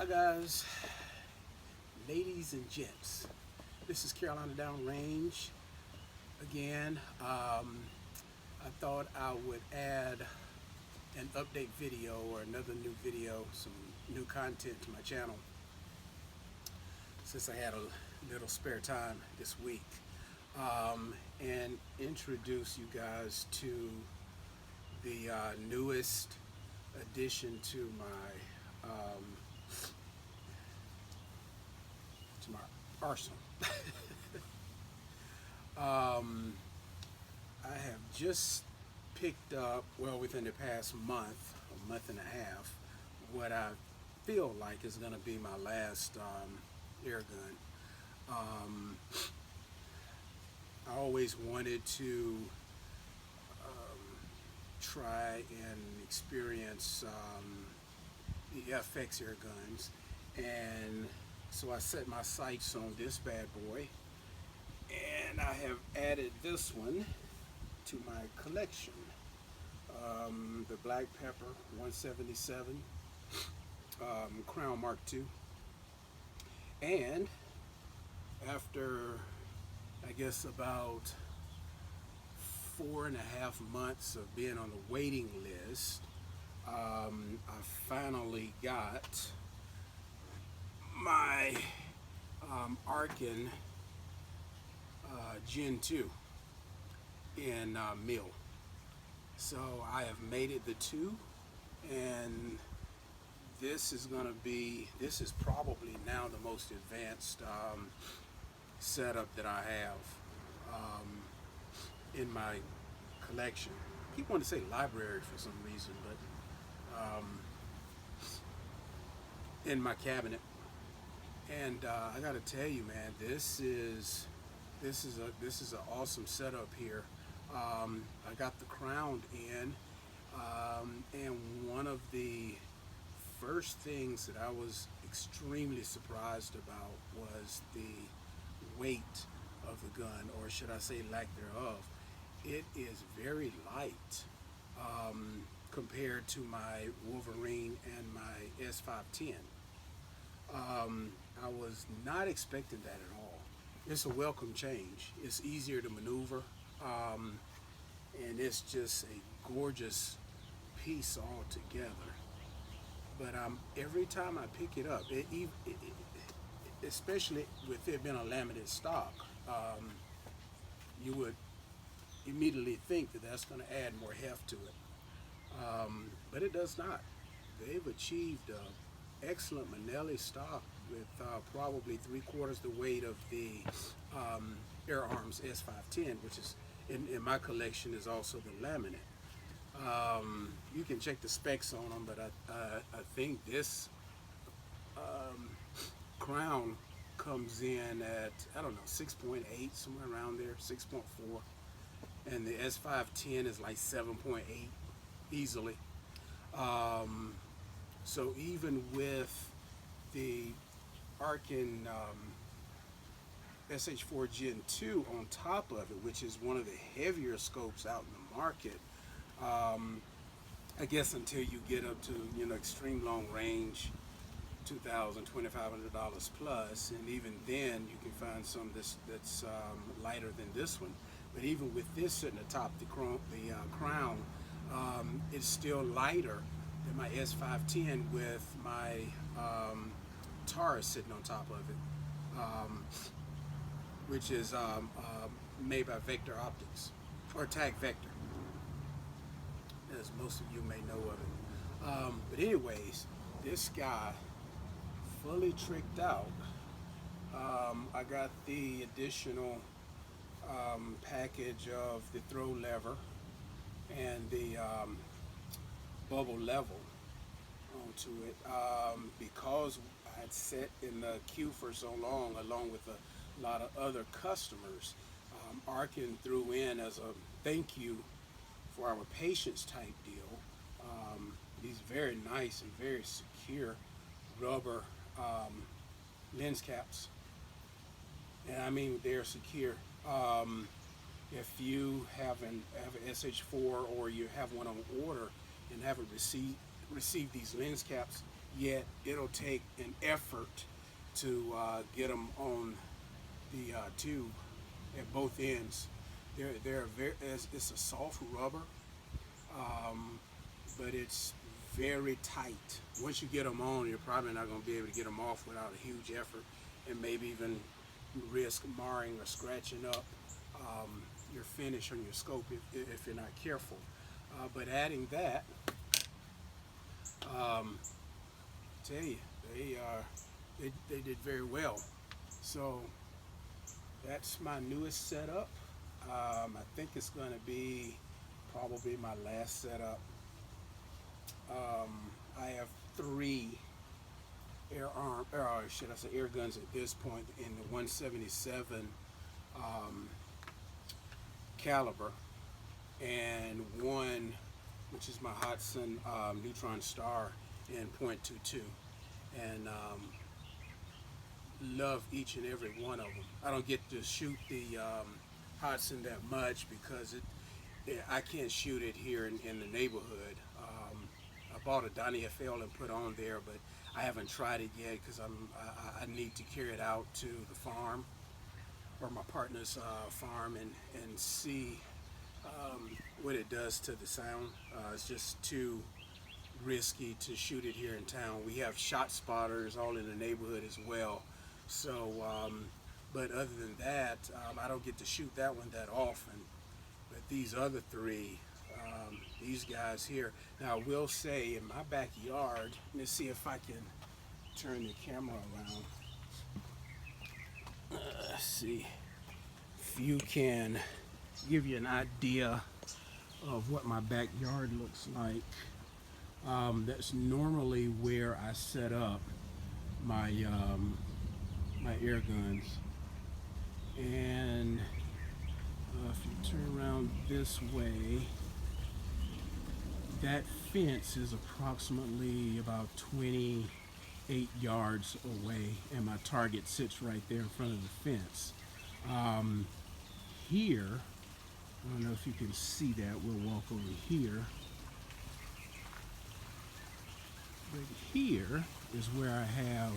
Hi guys, ladies and gents. This is Carolina Downrange again. I thought I would add an update video or another new video, some new content to my channel since I had a little spare time this week, and introduce you guys to the newest addition to my arsenal. I have just picked up, well, within the past month, a month and a half, what I feel like is going to be my last air gun. I always wanted to try and experience the FX air guns, and so I set my sights on this bad boy, and I have added this one to my collection. The Black Pepper 177 Crown Mark II. And after, I guess, about 4.5 months of being on the waiting list, I finally got my Arken Gen II in mill. So I have made it the 2, and this is probably now the most advanced setup that I have in my collection. I keep wanting to say library for some reason, but in my cabinet. And I got to tell you, man, this is an awesome setup here. I got the crown in, and one of the first things that I was extremely surprised about was the weight of the gun, or should I say lack thereof. It is very light compared to my Wolverine and my S510. I was not expecting that at all. It's a welcome change. It's easier to maneuver, and it's just a gorgeous piece altogether. But every time I pick it up, especially with it being a laminate stock, you would immediately think that that's going to add more heft to it, but it does not. They've achieved excellent Manelli stock with probably 3/4 the weight of the Air Arms S510, which is in my collection is also the laminate. You can check the specs on them, but I think this crown comes in at, I don't know, 6.8, somewhere around there, 6.4, and the S510 is like 7.8 easily. So even with the Arken SH-4 Gen II on top of it, which is one of the heavier scopes out in the market, I guess until you get up to, extreme long range, $2,000, $2,500 plus, and even then you can find some that's lighter than this one. But even with this sitting atop the crown, it's still lighter than my S510 with my Taurus sitting on top of it, which is made by Vector Optics, or Tag Vector, as most of you may know of it. But anyways, this guy, fully tricked out. I got the additional package of the throw lever and the bubble level onto it, because I had sat in the queue for so long, along with a lot of other customers. Arken threw in, as a thank you for our patience type deal, these very nice and very secure rubber lens caps, and I mean they're secure. If you have an SH-4 or you have one on order and haven't received these lens caps, yet it'll take an effort to get them on the tube at both ends. They're very, it's a soft rubber, um, but it's very tight. Once you get them on, you're probably not going to be able to get them off without a huge effort, and maybe even risk marring or scratching up your finish on your scope if you're not careful. But adding that, tell you, they did very well. So that's my newest setup. I think it's going to be probably my last setup. I have 3 air guns at this point in the 177 caliber, and one which is my Hudson Neutron Star in .22, and love each and every one of them. I don't get to shoot the Hudson that much because I can't shoot it here in the neighborhood. I bought a Donnie FL and put on there, but I haven't tried it yet because I need to carry it out to the farm or my partner's farm and see what it does to the sound. It's just too risky to shoot it here in town. We have shot spotters all in the neighborhood as well. So, but other than that, I don't get to shoot that one that often. But these other 3, these guys here. Now, I will say in my backyard, let's see if I can turn the camera around. Let's see if you can give you an idea of what my backyard looks like. That's normally where I set up my my air guns, and if you turn around this way, that fence is approximately about 28 yards away, and my target sits right there in front of the fence. Here, I don't know if you can see that, we'll walk over here. But here is where I have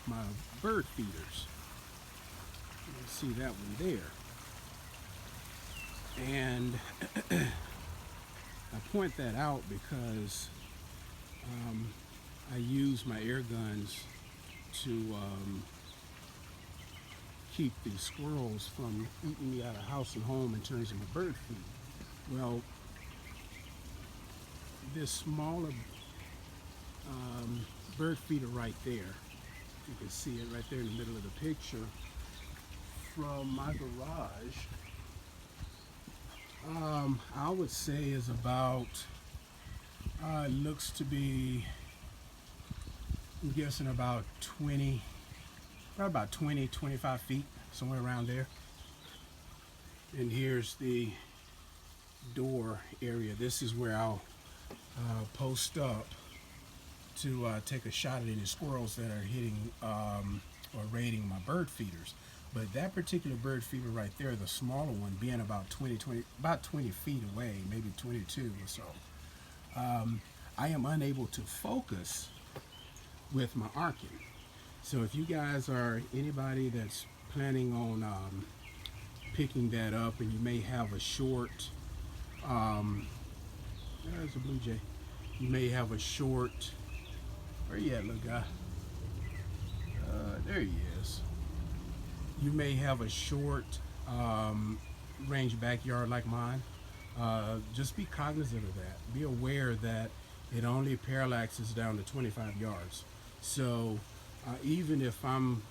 my bird feeders. You see that one there. And I point that out because I use my air guns to keep the squirrels from eating me out of house and home in terms of my bird feed. Well, this smaller bird feeder right there, you can see it right there in the middle of the picture, from my garage, I would say is about, looks to be, I'm guessing about 20, probably about 20, 25 feet, somewhere around there. And here's the door area. This is where I'll post up to take a shot at any squirrels that are hitting or raiding my bird feeders. But that particular bird feeder right there, the smaller one, being about 20 feet away, maybe 22 or so, I am unable to focus with my Arken. So if you guys are anybody that's planning on picking that up, and you may have a short, there's a blue jay. You may have a short, where you at, little guy? There he is. You may have a short range backyard like mine. Just be cognizant of that. Be aware that it only parallaxes down to 25 yards. So even if I'm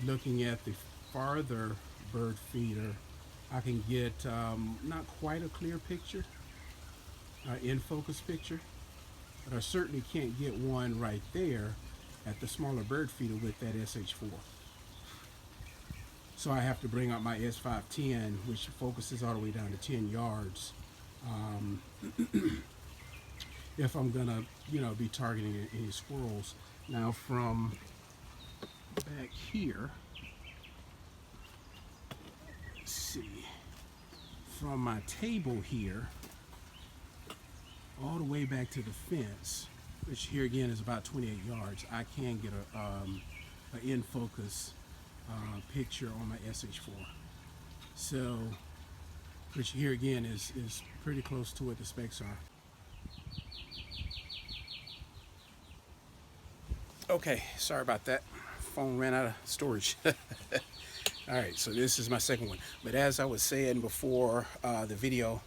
looking at the farther bird feeder, I can get not quite a clear picture, in focus picture, but I certainly can't get one right there at the smaller bird feeder with that SH-4. So I have to bring up my S510, which focuses all the way down to 10 yards, if I'm gonna, be targeting any squirrels. Now from back here, let's see, from my table here, all the way back to the fence, which here again is about 28 yards, I can get an in focus picture on my SH-4. So, which here again is pretty close to what the specs are. Okay, sorry about that. Phone ran out of storage. All right, so this is my second one. But as I was saying before the video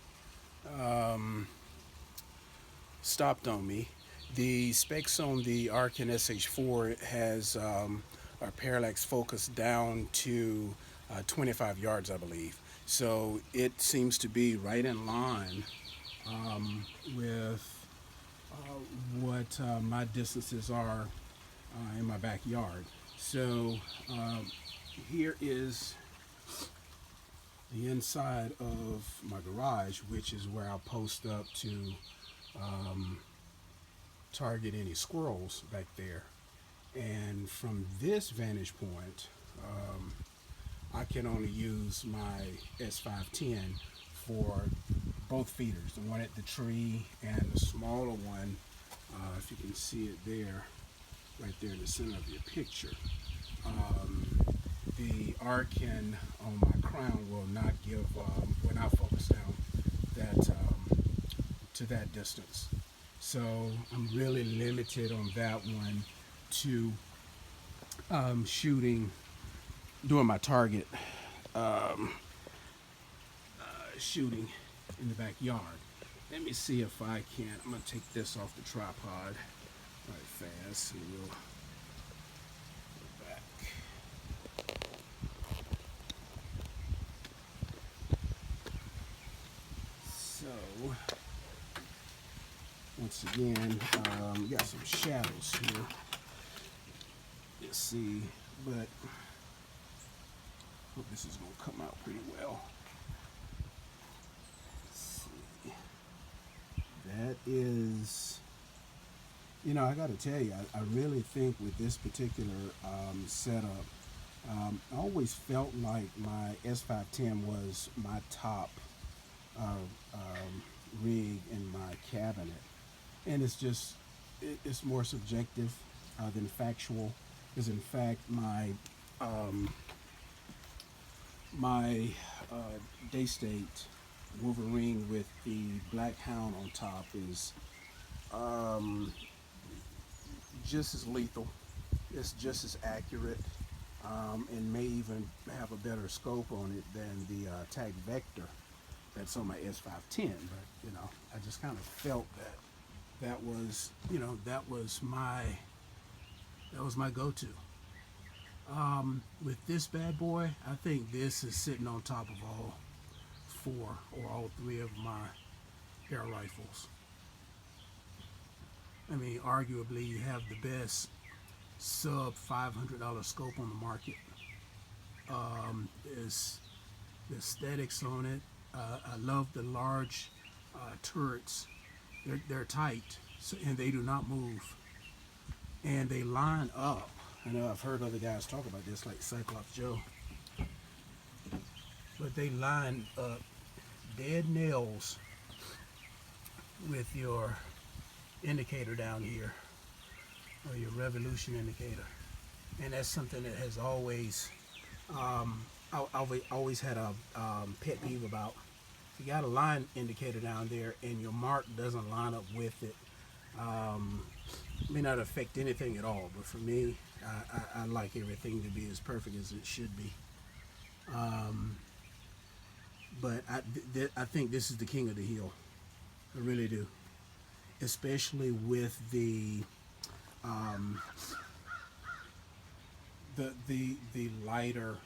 stopped on me, the specs on the Arken SH-4 has our parallax focus down to 25 yards, I believe. So it seems to be right in line with what my distances are in my backyard. So here is the inside of my garage, which is where I'll post up to target any squirrels back there. And from this vantage point, I can only use my S510 for both feeders, the one at the tree and the smaller one, if you can see it there, right there in the center of your picture. The Arken on my crown will not give, will not focus down that to that distance. So I'm really limited on that one to doing my target shooting in the backyard. Let me see if I can. I'm gonna take this off the tripod right fast, and we'll go back. So once again, we got some shadows here. Let's see, but hope this is gonna come out pretty well. Let's see. That is, you know, I gotta tell you, I really think with this particular setup, I always felt like my S510 was my top rig in my cabinet. And it's just, it's more subjective than factual. Because in fact, my Daystate Wolverine with the black hound on top is just as lethal. It's just as accurate, and may even have a better scope on it than the Tag Vector that's on my S510. But you know, I just kind of felt that was, you know, that was my go-to. With this bad boy, I think this is sitting on top of all four or all three of my air rifles. I mean, arguably, you have the best sub $500 scope on the market. There's the aesthetics on it. I love the large turrets. They're tight, so, and they do not move, and they line up. I know I've heard other guys talk about this, like Cyclops Joe, but they line up dead nails with your indicator down here, or your revolution indicator. And that's something that has always, I've always had a pet peeve about. If you got a line indicator down there and your mark doesn't line up with it, may not affect anything at all. But for me, I like everything to be as perfect as it should be. But I think this is the king of the hill. I really do. Especially with the lighter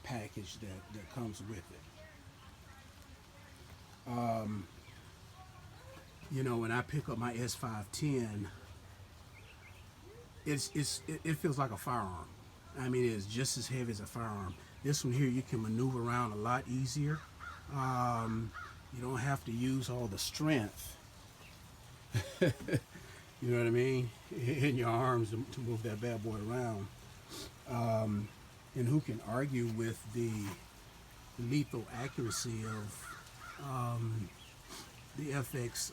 package that comes with it. You know, when I pick up my S510, it feels like a firearm. I mean, it's just as heavy as a firearm. This one here, you can maneuver around a lot easier. You don't have to use all the strength, you know what I mean, in your arms to move that bad boy around. And who can argue with the lethal accuracy of the FX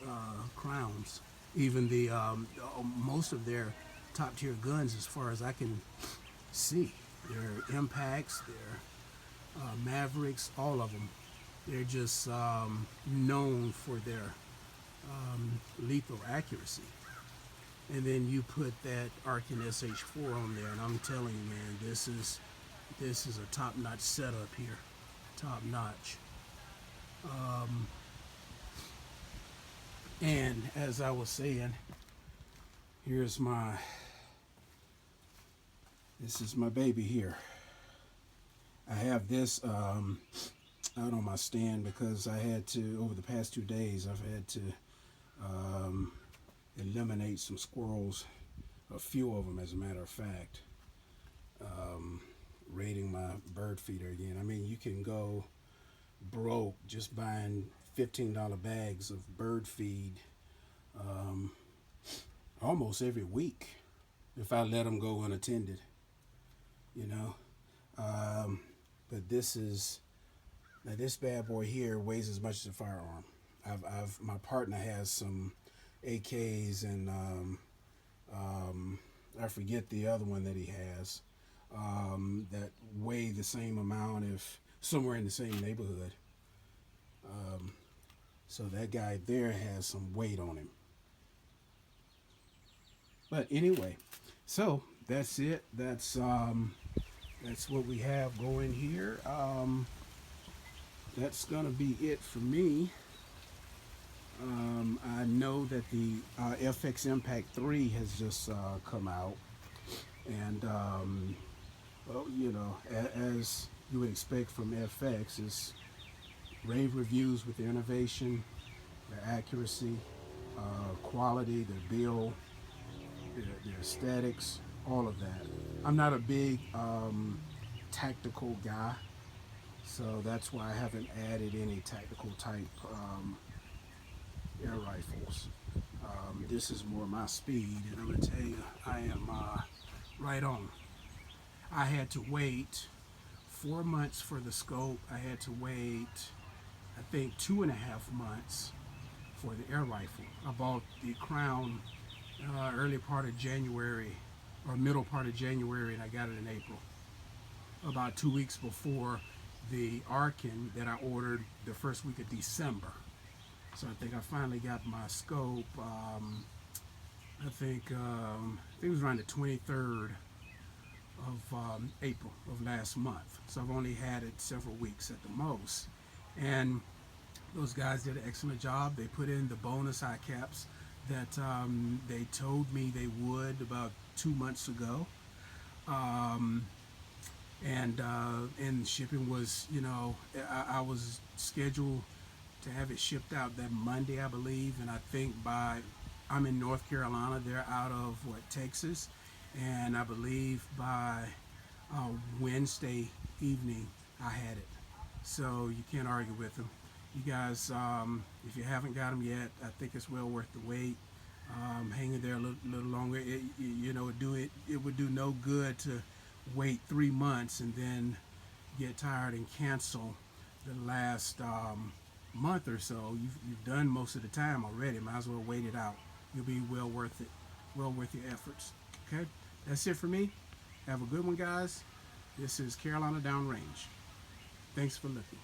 crowns? Even the most of their top tier guns, as far as I can see, their Impacts, their Mavericks, all of them, they're just known for their lethal accuracy. And then you put that Arken SH-4 on there, and I'm telling you, man, this is a top-notch setup here, top-notch. And as I was saying, here's this is my baby here. I have this out on my stand because I had to, over the past 2 days, I've had to eliminate some squirrels, a few of them as a matter of fact, raiding my bird feeder again. I mean, you can go broke just buying $15 bags of bird feed almost every week if I let them go unattended, you know. But now this bad boy here weighs as much as a firearm. My partner has some AKs and I forget the other one that he has that weigh the same amount, if somewhere in the same neighborhood. So that guy there has some weight on him. But anyway, so that's it. That's what we have going here. That's gonna be it for me. I know that the FX Impact 3 has just come out, and well, you know, as you would expect from FX, it's rave reviews with their innovation, their accuracy, quality, their build, their aesthetics, all of that. I'm not a big tactical guy, so that's why I haven't added any tactical type air rifles. This is more my speed, and I'm gonna tell you, I am right on. I had to wait 4 months for the scope. I had to wait, I think, 2.5 months for the air rifle. I bought the Crown early part of January, or middle part of January, and I got it in April, about 2 weeks before the Arken that I ordered the first week of December. So I think I finally got my scope, I think it was around the 23rd of April of last month. So I've only had it several weeks at the most. And those guys did an excellent job. They put in the bonus eye caps that they told me they would about 2 months ago. And shipping was, you know, I was scheduled to have it shipped out that Monday, I believe, and I think I'm in North Carolina, they're out of Texas, and I believe by Wednesday evening I had it. So you can't argue with them. You guys, if you haven't got them yet, I think it's well worth the wait. Hang in there a little longer. It would do no good to wait 3 months and then get tired and cancel the last month or so. You've done most of the time already. Might as well wait it out. You'll be well worth it. Well worth your efforts. Okay, that's it for me. Have a good one, guys. This is Carolina Downrange. Thanks for looking.